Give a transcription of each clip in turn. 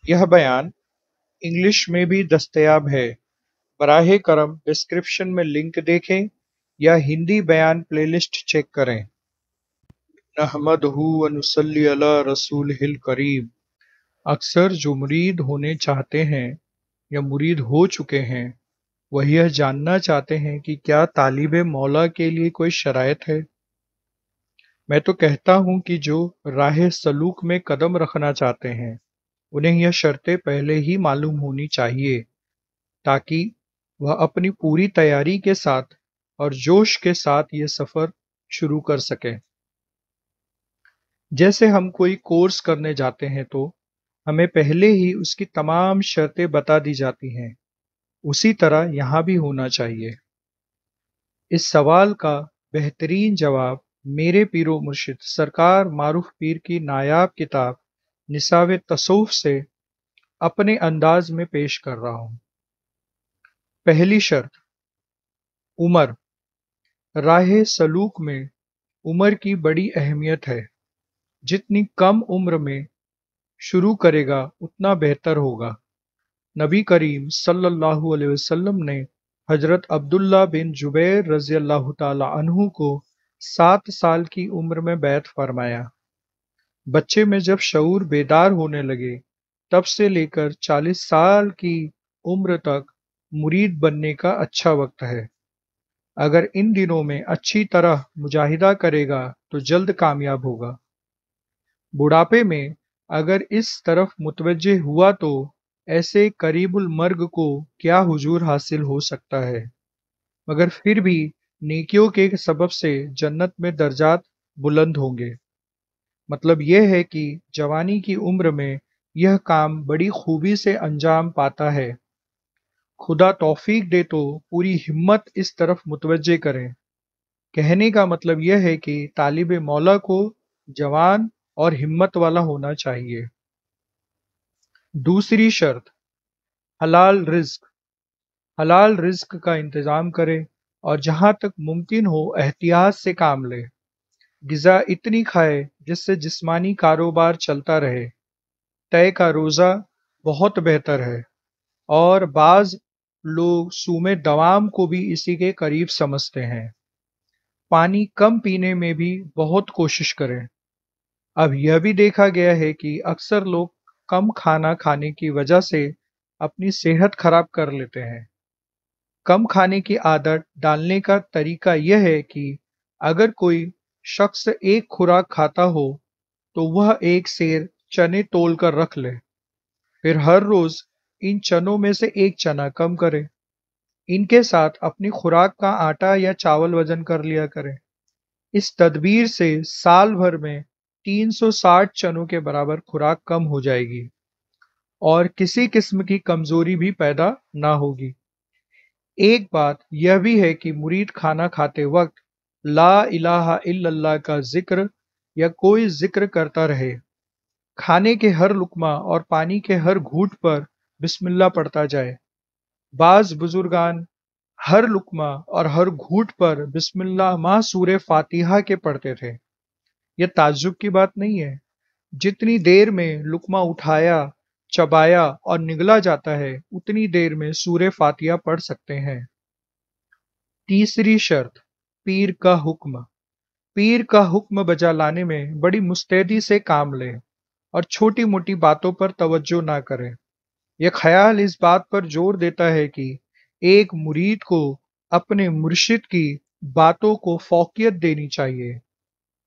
यह बयान इंग्लिश में भी दस्तयाब है। बराह करम डिस्क्रिप्शन में लिंक देखें या हिंदी बयान प्लेलिस्ट चेक करें। नहमदहू व नुसल्ली अला रसूलिहिल करीम। अक्सर जो मुरीद होने चाहते हैं या मुरीद हो चुके हैं वह यह जानना चाहते हैं कि क्या तालिब मौला के लिए कोई शराइत है। मैं तो कहता हूं कि जो राह सलूक में कदम रखना चाहते हैं उन्हें यह शर्तें पहले ही मालूम होनी चाहिए ताकि वह अपनी पूरी तैयारी के साथ और जोश के साथ ये सफर शुरू कर सकें। जैसे हम कोई कोर्स करने जाते हैं तो हमें पहले ही उसकी तमाम शर्तें बता दी जाती हैं, उसी तरह यहाँ भी होना चाहिए। इस सवाल का बेहतरीन जवाब मेरे पीरो मुर्शिद सरकार मारूफ पीर की नायाब किताब निसाब तसव्वुफ से अपने अंदाज में पेश कर रहा हूं। पहली शर्त, उम्र। राह सलूक में उम्र की बड़ी अहमियत है। जितनी कम उम्र में शुरू करेगा उतना बेहतर होगा। नबी करीम सल्लल्लाहु अलैहि वसल्लम ने हजरत अब्दुल्ला बिन जुबैर रज़ी अल्लाह ताला अन्हु को 7 साल की उम्र में बैत फरमाया। बच्चे में जब शऊर बेदार होने लगे तब से लेकर 40 साल की उम्र तक मुरीद बनने का अच्छा वक्त है। अगर इन दिनों में अच्छी तरह मुजाहिदा करेगा तो जल्द कामयाब होगा। बुढ़ापे में अगर इस तरफ मुतवज्जे हुआ तो ऐसे करीबुल मर्ग को क्या हुजूर हासिल हो सकता है, मगर फिर भी नेकियों के सबब से जन्नत में दर्जात बुलंद होंगे। मतलब यह है कि जवानी की उम्र में यह काम बड़ी खूबी से अंजाम पाता है। खुदा तौफीक दे तो पूरी हिम्मत इस तरफ मुतवज्जे करें। कहने का मतलब यह है कि तालिब मौला को जवान और हिम्मत वाला होना चाहिए। दूसरी शर्त, हलाल रिज्क। हलाल रिज्क का इंतजाम करे और जहां तक मुमकिन हो एहतियात से काम ले। गिज़ा इतनी खाए जिससे जिस्मानी कारोबार चलता रहे। तय का रोज़ा बहुत बेहतर है और बाज लोग सूमे दवाम को भी इसी के करीब समझते हैं। पानी कम पीने में भी बहुत कोशिश करें। अब यह भी देखा गया है कि अक्सर लोग कम खाना खाने की वजह से अपनी सेहत खराब कर लेते हैं। कम खाने की आदत डालने का तरीका यह है कि अगर कोई शख्स एक खुराक खाता हो तो वह एक सेर चने तोल कर रख ले, फिर हर रोज इन चनों में से एक चना कम करे। इनके साथ अपनी खुराक का आटा या चावल वजन कर लिया करें। इस तदबीर से साल भर में 360 चनों के बराबर खुराक कम हो जाएगी और किसी किस्म की कमजोरी भी पैदा ना होगी। एक बात यह भी है कि मुरीद खाना खाते वक्त ला इलाहा इल्लल्लाह का जिक्र या कोई जिक्र करता रहे। खाने के हर लुकमा और पानी के हर घूंट पर बिस्मिल्लाह पढ़ता जाए। बाज बुजुर्गान हर लुकमा और हर घूंट पर बिस्मिल्लाह माँ सूरे फातिहा के पढ़ते थे। यह ताज्जुब की बात नहीं है। जितनी देर में लुकमा उठाया, चबाया और निगला जाता है उतनी देर में सूरे फातिहा पढ़ सकते हैं। तीसरी शर्त, पीर का हुक्म। पीर का हुक्म बजा लाने में बड़ी मुस्तैदी से काम लें और छोटी मोटी बातों पर तवज्जो ना करें। यह ख्याल इस बात पर जोर देता है कि एक मुरीद को अपने मुर्शिद की बातों को फौकियत देनी चाहिए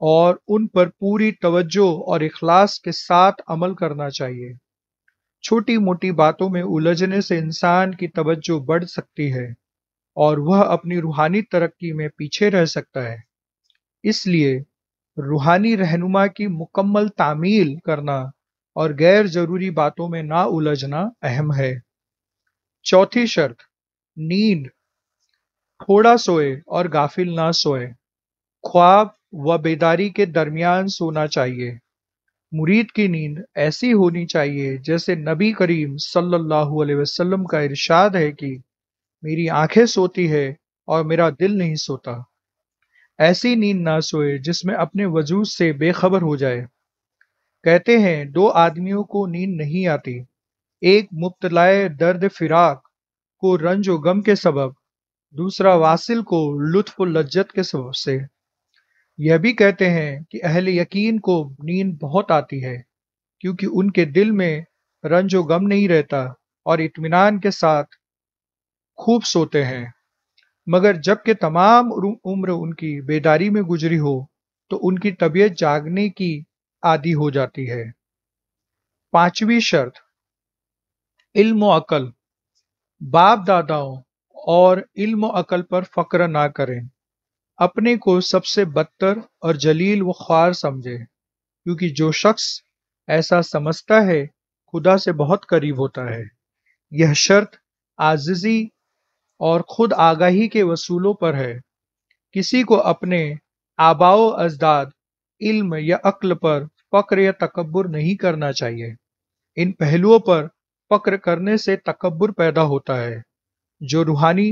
और उन पर पूरी तवज्जो और इखलास के साथ अमल करना चाहिए। छोटी मोटी बातों में उलझने से इंसान की तवज्जो बढ़ सकती है और वह अपनी रूहानी तरक्की में पीछे रह सकता है। इसलिए रूहानी रहनुमा की मुकम्मल तामील करना और गैर जरूरी बातों में ना उलझना अहम है। चौथी शर्त, नींद। थोड़ा सोए और गाफिल ना सोए। ख्वाब व बेदारी के दरमियान सोना चाहिए। मुरीद की नींद ऐसी होनी चाहिए जैसे नबी करीम सल्लल्लाहु अलैहि वसल्लम का इरशाद है कि मेरी आंखें सोती है और मेरा दिल नहीं सोता। ऐसी नींद ना सोए जिसमें अपने वजूद से बेखबर हो जाए। कहते हैं दो आदमियों को नींद नहीं आती, ایک مبتلائے درد فراق کو رنج و غم کے سبب، دوسرا واصل کو لطف و لذت کے سبب سے۔ یہ بھی کہتے ہیں کہ اہل یقین کو نیند بہت آتی ہے کیونکہ ان کے دل میں رنج و غم نہیں رہتا اور اطمینان کے ساتھ خوب سوتے ہیں، مگر جب کہ تمام عمر ان کی بیداری میں گزری ہو تو ان کی طبیعت جاگنے کی عادی ہو جاتی ہے۔ پانچویں شرط، علم و عقل۔ باپ داداؤں اور علم و عقل پر فخر نہ کریں، اپنے کو سب سے بدتر اور جلیل و خوار سمجھے، کیونکہ جو شخص ایسا سمجھتا ہے خدا سے بہت قریب ہوتا ہے۔ یہ شرط عاجزی اور خود آگاہی کے وصولوں پر ہے۔ کسی کو اپنے آباء و اجداد، علم یا عقل پر فخر یا تکبر نہیں کرنا چاہیے۔ ان پہلوؤں پر فخر کرنے سے تکبر پیدا ہوتا ہے جو روحانی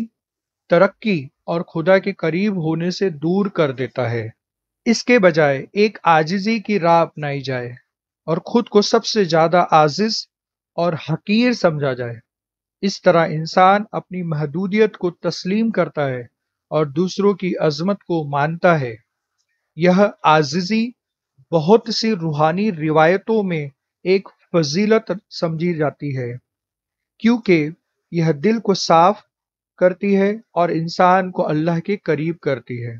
ترقی اور خدا کے قریب ہونے سے دور کر دیتا ہے۔ اس کے بجائے ایک عاجزی کی راہ اپنائی جائے اور خود کو سب سے زیادہ عاجز اور حقیر سمجھا جائے۔ اس طرح انسان اپنی محدودیت کو تسلیم کرتا ہے اور دوسروں کی عظمت کو مانتا ہے۔ یہ عاجزی بہت سی روحانی روایتوں میں ایک فضیلت سمجھی جاتی ہے، کیونکہ یہ دل کو صاف کرتی ہے اور انسان کو اللہ کے قریب کرتی ہے۔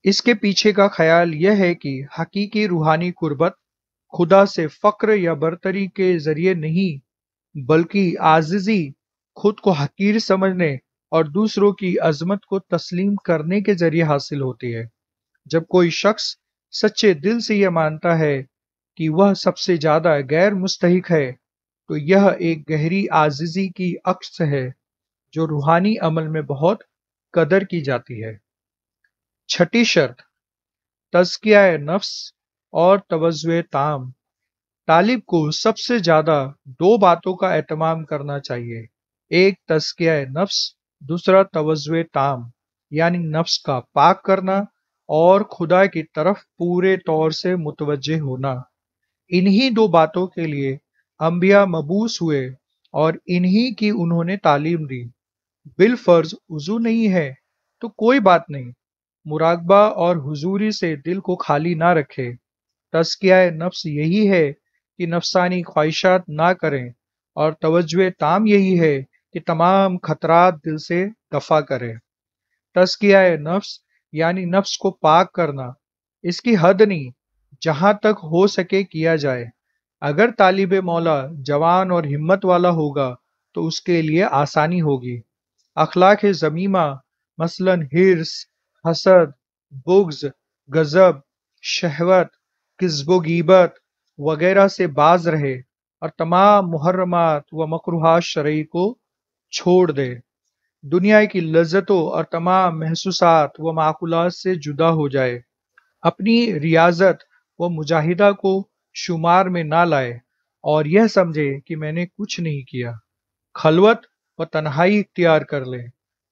اس کے پیچھے کا خیال یہ ہے کہ حقیقی روحانی قربت خدا سے فخر یا برتری کے ذریعے نہیں، بلکہ عاجزی، خود کو حقیر سمجھنے اور دوسروں کی عظمت کو تسلیم کرنے کے ذریعے حاصل ہوتی ہے۔ جب کوئی شخص سچے دل سے یہ مانتا ہے کہ وہ سب سے زیادہ غیر مستحق ہے تو یہ ایک گہری عاجزی کی عکس ہے جو روحانی عمل میں بہت قدر کی جاتی ہے۔ چھٹی شرط، تزکیہ نفس اور توضع تام۔ طالب کو سب سے زیادہ دو باتوں کا اہتمام کرنا چاہیے، ایک تزکیہ نفس، دوسرا توضع تام یعنی نفس کا پاک کرنا اور خدا کی طرف پورے طور سے متوجہ ہونا۔ انہی دو باتوں کے لیے انبیاء مبعوث ہوئے اور انہی کی انہوں نے تعلیم دی۔ بالفرض وضو نہیں ہے تو کوئی بات نہیں، مراقبہ اور حضوری سے دل کو خالی نہ رکھے۔ تزکیہ نفس یہی ہے کہ نفسانی خواہشات نہ کریں، اور توجہ تام یہی ہے کہ تمام خطرات دل سے دفع کریں۔ تزکیہ نفس یعنی نفس کو پاک کرنا، اس کی حد نہیں، جہاں تک ہو سکے کیا جائے۔ اگر طالب مولا جوان اور ہمت والا ہوگا تو اس کے لیے آسانی ہوگی۔ اخلاق ذمیمہ مثلاً حرص، حسد، بغض، غضب، شہوت، کذب و غیبت وغیرہ سے باز رہے اور تمام محرمات و مکروہات شرعی کو چھوڑ دے۔ دنیا کی لذتوں اور تمام محسوسات و معقولات سے جدا ہو جائے۔ اپنی ریاضت و مجاہدہ کو شمار میں نہ لائے اور یہ سمجھے کہ میں نے کچھ نہیں کیا۔ خلوت و تنہائی اختیار کر لے،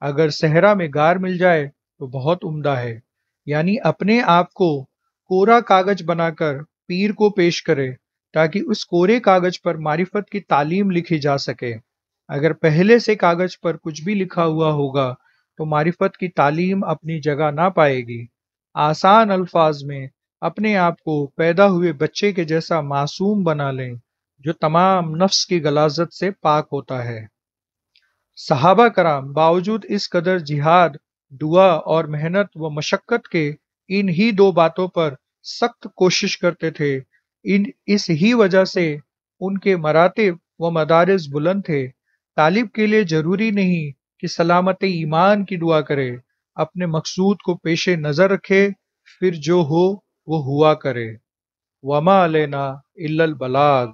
اگر صحرا میں غار مل جائے تو بہت عمدہ ہے، یعنی اپنے آپ کو کورا کاغذ بنا کر پیر کو پیش کرے تاکہ اس کورے کاغذ پر معرفت کی تعلیم لکھی جا سکے۔ اگر پہلے سے کاغذ پر کچھ بھی لکھا ہوا ہوگا تو معرفت کی تعلیم اپنی جگہ نہ پائے گی۔ آسان الفاظ میں اپنے آپ کو پیدا ہوئے بچے کے جیسا معصوم بنا لیں جو تمام نفس کی غلاظت سے پاک ہوتا ہے۔ صحابہ کرام باوجود اس قدر جہاد، دعا اور محنت و مشقت کے ان ہی دو باتوں پر سخت کوشش کرتے تھے۔ اس ہی وجہ سے ان کے مراتب و مدارج بلند تھے۔ طالب کے لیے ضروری نہیں کہ سلامت ایمان کی دعا کرے، اپنے مقصود کو پیش نظر رکھے، پھر جو ہو وہ ہوا کرے۔ وما علینا الا البلاغ۔